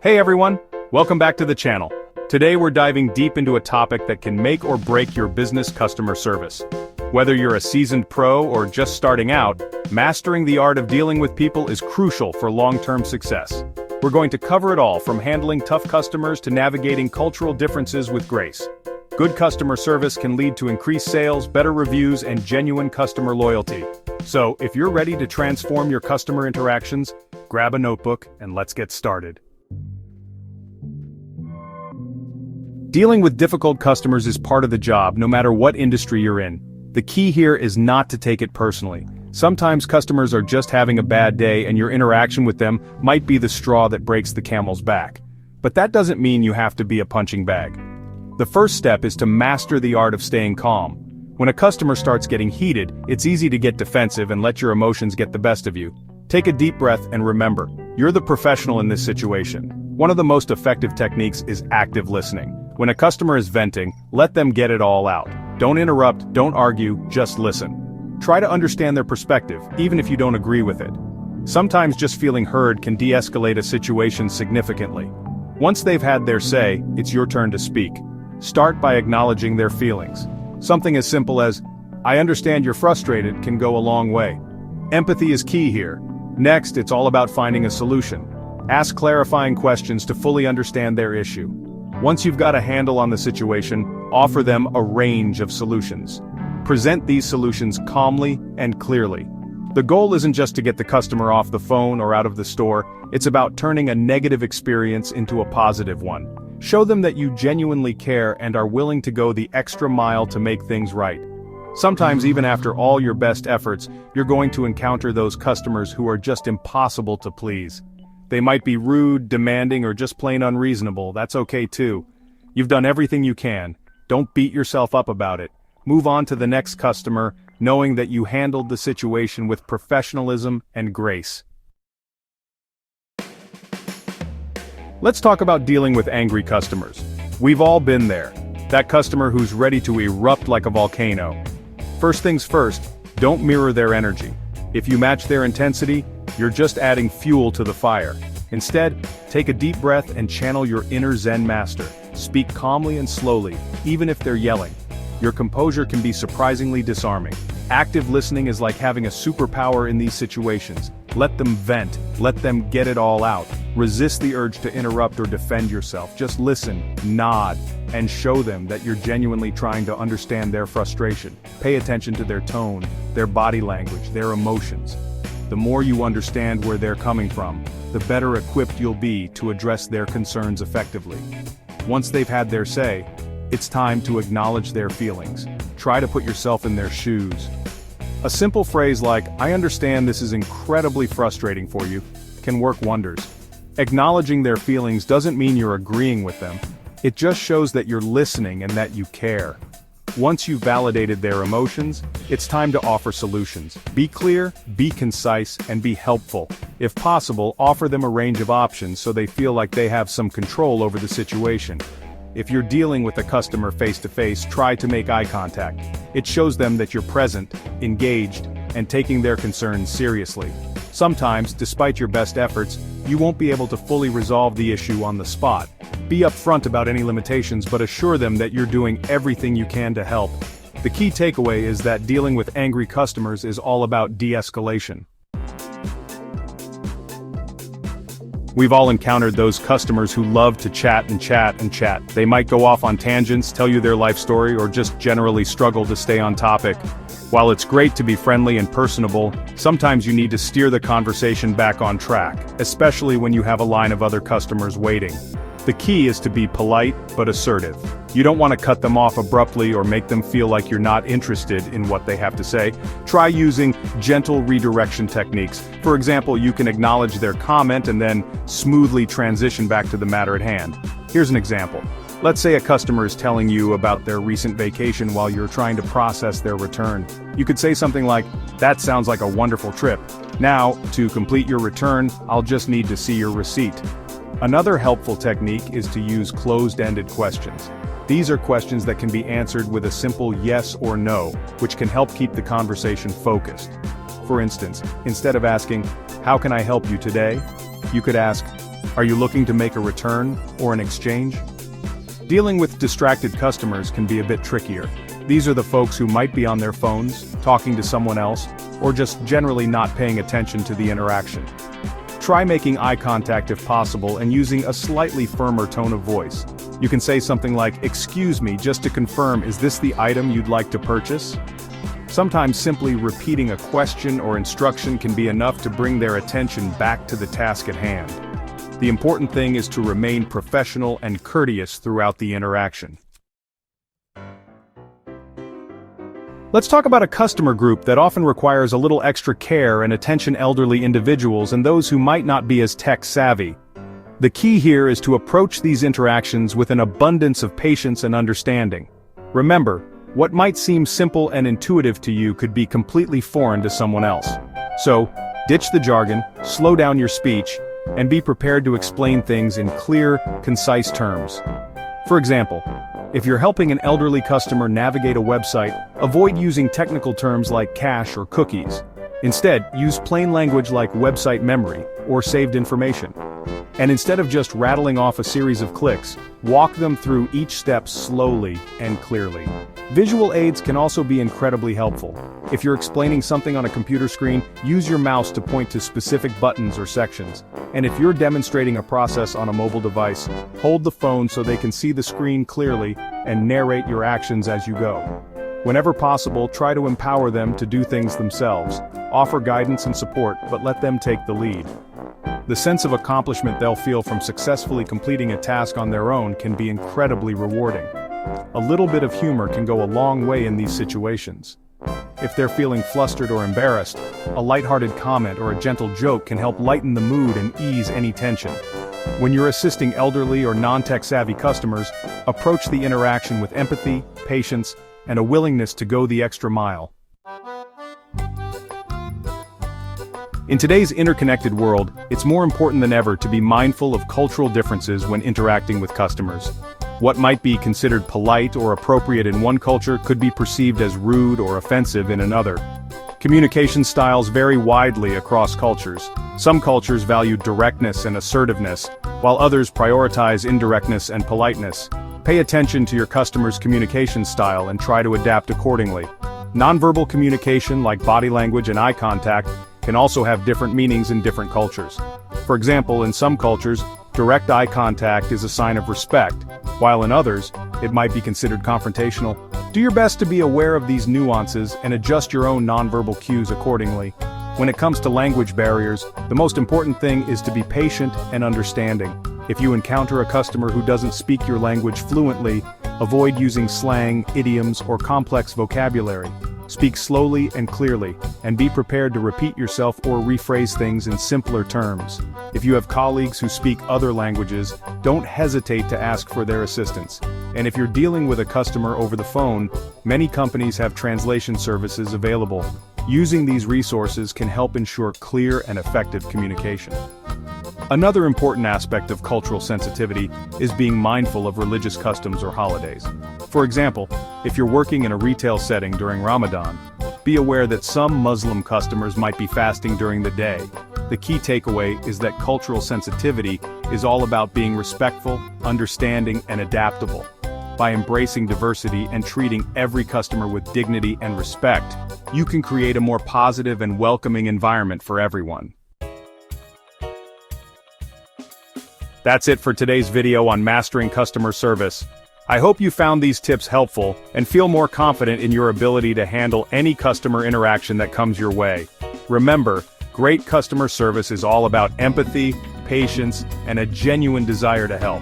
Hey everyone, welcome back to the channel. Today we're diving deep into a topic that can make or break your business customer service. Whether you're a seasoned pro or just starting out, mastering the art of dealing with people is crucial for long-term success. We're going to cover it all, from handling tough customers to navigating cultural differences with grace. Good customer service can lead to increased sales, better reviews, and genuine customer loyalty. So, if you're ready to transform your customer interactions, grab a notebook and let's get started. Dealing with difficult customers is part of the job, no matter what industry you're in. The key here is not to take it personally. Sometimes customers are just having a bad day and your interaction with them might be the straw that breaks the camel's back. But that doesn't mean you have to be a punching bag. The first step is to master the art of staying calm. When a customer starts getting heated, it's easy to get defensive and let your emotions get the best of you. Take a deep breath and remember, you're the professional in this situation. One of the most effective techniques is active listening. When a customer is venting, let them get it all out. Don't interrupt, don't argue, just listen. Try to understand their perspective, even if you don't agree with it. Sometimes just feeling heard can de-escalate a situation significantly. Once they've had their say, it's your turn to speak. Start by acknowledging their feelings. Something as simple as, "I understand you're frustrated," can go a long way. Empathy is key here. Next, it's all about finding a solution. Ask clarifying questions to fully understand their issue. Once you've got a handle on the situation, offer them a range of solutions. Present these solutions calmly and clearly. The goal isn't just to get the customer off the phone or out of the store, it's about turning a negative experience into a positive one. Show them that you genuinely care and are willing to go the extra mile to make things right. Sometimes even after all your best efforts, you're going to encounter those customers who are just impossible to please. They might be rude, demanding, or just plain unreasonable. That's okay too. You've done everything you can. Don't beat yourself up about it. Move on to the next customer, knowing that you handled the situation with professionalism and grace. Let's talk about dealing with angry customers. We've all been there. That customer who's ready to erupt like a volcano. First things first, don't mirror their energy. If you match their intensity, you're just adding fuel to the fire. Instead, take a deep breath and channel your inner Zen master. Speak calmly and slowly, even if they're yelling. Your composure can be surprisingly disarming. Active listening is like having a superpower in these situations. Let them vent, let them get it all out. Resist the urge to interrupt or defend yourself. Just listen, nod, and show them that you're genuinely trying to understand their frustration. Pay attention to their tone, their body language, their emotions. The more you understand where they're coming from, the better equipped you'll be to address their concerns effectively. Once they've had their say, it's time to acknowledge their feelings. Try to put yourself in their shoes. A simple phrase like, "I understand this is incredibly frustrating for you," can work wonders. Acknowledging their feelings doesn't mean you're agreeing with them. It just shows that you're listening and that you care. Once you've validated their emotions, it's time to offer solutions. Be clear, be concise, and be helpful. If possible, offer them a range of options so they feel like they have some control over the situation. If you're dealing with a customer face-to-face, try to make eye contact. It shows them that you're present, engaged, and taking their concerns seriously. Sometimes, despite your best efforts, you won't be able to fully resolve the issue on the spot. Be upfront about any limitations, but assure them that you're doing everything you can to help. The key takeaway is that dealing with angry customers is all about de-escalation. We've all encountered those customers who love to chat and chat and chat. They might go off on tangents, tell you their life story, or just generally struggle to stay on topic. While it's great to be friendly and personable, sometimes you need to steer the conversation back on track, especially when you have a line of other customers waiting. The key is to be polite but assertive. You don't want to cut them off abruptly or make them feel like you're not interested in what they have to say. Try using gentle redirection techniques. For example, you can acknowledge their comment and then smoothly transition back to the matter at hand. Here's an example. Let's say a customer is telling you about their recent vacation while you're trying to process their return. You could say something like, "That sounds like a wonderful trip. Now, to complete your return, I'll just need to see your receipt." Another helpful technique is to use closed-ended questions. These are questions that can be answered with a simple yes or no, which can help keep the conversation focused. For instance, instead of asking, "How can I help you today?" you could ask, Are you looking to make a return or an exchange? Dealing with distracted customers can be a bit trickier. These are the folks who might be on their phones, talking to someone else, or just generally not paying attention to the interaction. Try making eye contact if possible and using a slightly firmer tone of voice. You can say something like, "Excuse me, just to confirm, is this the item you'd like to purchase?" Sometimes simply repeating a question or instruction can be enough to bring their attention back to the task at hand. The important thing is to remain professional and courteous throughout the interaction. Let's talk about a customer group that often requires a little extra care and attention: elderly individuals and those who might not be as tech-savvy. The key here is to approach these interactions with an abundance of patience and understanding. Remember, what might seem simple and intuitive to you could be completely foreign to someone else. So, ditch the jargon, slow down your speech, and be prepared to explain things in clear, concise terms. For example, if you're helping an elderly customer navigate a website, avoid using technical terms like cache or cookies. Instead, use plain language like website memory or saved information. And instead of just rattling off a series of clicks, walk them through each step slowly and clearly. Visual aids can also be incredibly helpful. If you're explaining something on a computer screen, use your mouse to point to specific buttons or sections. And if you're demonstrating a process on a mobile device, hold the phone so they can see the screen clearly and narrate your actions as you go. Whenever possible, try to empower them to do things themselves. Offer guidance and support, but let them take the lead. The sense of accomplishment they'll feel from successfully completing a task on their own can be incredibly rewarding. A little bit of humor can go a long way in these situations. If they're feeling flustered or embarrassed, a lighthearted comment or a gentle joke can help lighten the mood and ease any tension. When you're assisting elderly or non-tech-savvy customers, approach the interaction with empathy, patience, and a willingness to go the extra mile. In today's interconnected world, it's more important than ever to be mindful of cultural differences when interacting with customers. What might be considered polite or appropriate in one culture could be perceived as rude or offensive in another. Communication styles vary widely across cultures. Some cultures value directness and assertiveness, while others prioritize indirectness and politeness. Pay attention to your customer's communication style and try to adapt accordingly. Nonverbal communication, like body language and eye contact, can also have different meanings in different cultures. For example, in some cultures, direct eye contact is a sign of respect, while in others, it might be considered confrontational. Do your best to be aware of these nuances and adjust your own nonverbal cues accordingly. When it comes to language barriers, the most important thing is to be patient and understanding. If you encounter a customer who doesn't speak your language fluently, avoid using slang, idioms, or complex vocabulary. Speak slowly and clearly, and be prepared to repeat yourself or rephrase things in simpler terms. If you have colleagues who speak other languages, don't hesitate to ask for their assistance. And if you're dealing with a customer over the phone, many companies have translation services available. Using these resources can help ensure clear and effective communication. Another important aspect of cultural sensitivity is being mindful of religious customs or holidays. For example, if you're working in a retail setting during Ramadan, be aware that some Muslim customers might be fasting during the day. The key takeaway is that cultural sensitivity is all about being respectful, understanding, and adaptable. By embracing diversity and treating every customer with dignity and respect, you can create a more positive and welcoming environment for everyone. That's it for today's video on mastering customer service. I hope you found these tips helpful and feel more confident in your ability to handle any customer interaction that comes your way. Remember, great customer service is all about empathy, patience, and a genuine desire to help.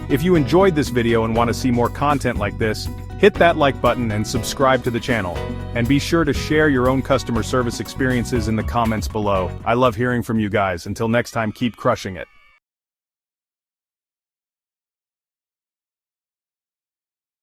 If you enjoyed this video and want to see more content like this, hit that like button and subscribe to the channel. And be sure to share your own customer service experiences in the comments below. I love hearing from you guys. Until next time, keep crushing it.